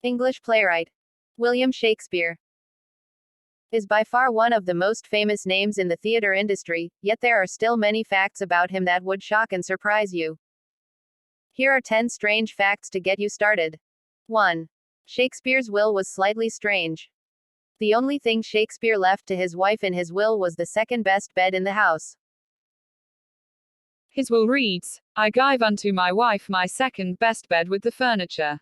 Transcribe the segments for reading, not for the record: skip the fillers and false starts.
English playwright. William Shakespeare is by far one of the most famous names in the theater industry, yet there are still many facts about him that would shock and surprise you. Here are 10 strange facts to get you started. 1. Shakespeare's will was slightly strange. The only thing Shakespeare left to his wife in his will was the second best bed in the house. His will reads, "I give unto my wife my second best bed with the furniture."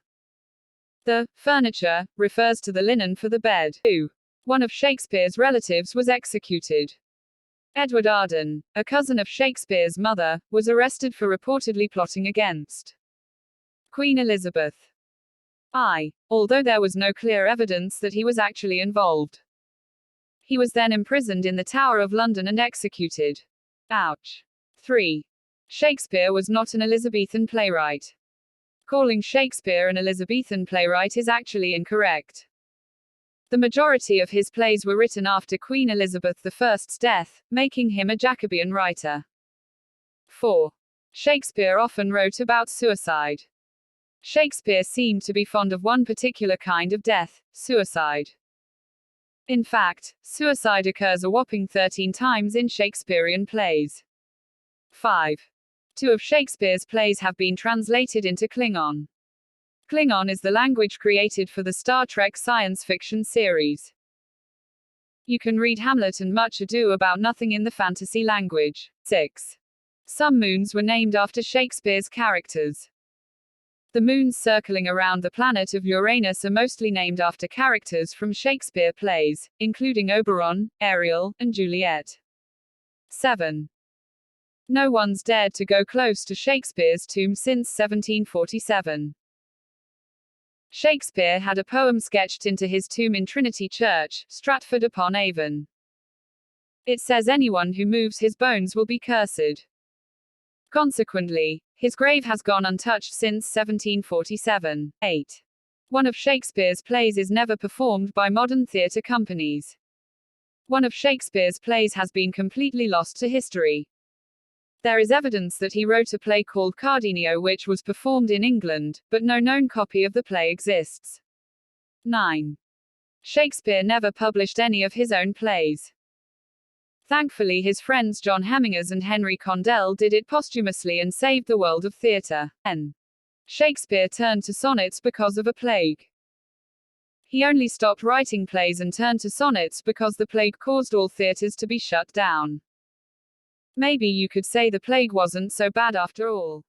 The furniture refers to the linen for the bed. 2. One of Shakespeare's relatives was executed. Edward Arden, a cousin of Shakespeare's mother, was arrested for reportedly plotting against Queen Elizabeth I, although there was no clear evidence that he was actually involved. He was then imprisoned in the Tower of London and executed. Ouch. 3. Shakespeare was not an Elizabethan playwright. Calling Shakespeare an Elizabethan playwright is actually incorrect. The majority of his plays were written after Queen Elizabeth I's death, making him a Jacobean writer. 4. Shakespeare often wrote about suicide. Shakespeare seemed to be fond of one particular kind of death, suicide. In fact, suicide occurs a whopping 13 times in Shakespearean plays. 5. 2 of Shakespeare's plays have been translated into Klingon. Klingon is the language created for the Star Trek science fiction series. You can read Hamlet and Much Ado About Nothing in the fantasy language. 6. Some moons were named after Shakespeare's characters. The moons circling around the planet of Uranus are mostly named after characters from Shakespeare plays, including Oberon, Ariel, and Juliet. 7. No one's dared to go close to Shakespeare's tomb since 1747. Shakespeare had a poem sketched into his tomb in Trinity Church, Stratford-upon-Avon. It says anyone who moves his bones will be cursed. Consequently, his grave has gone untouched since 1747. 8. One of Shakespeare's plays is never performed by modern theatre companies. One of Shakespeare's plays has been completely lost to history. There is evidence that he wrote a play called Cardenio which was performed in England, but no known copy of the play exists. 9. Shakespeare never published any of his own plays. Thankfully his friends John Hemingers and Henry Condell did it posthumously and saved the world of theatre. 10. Shakespeare turned to sonnets because of a plague. He only stopped writing plays and turned to sonnets because the plague caused all theatres to be shut down. Maybe you could say the plague wasn't so bad after all.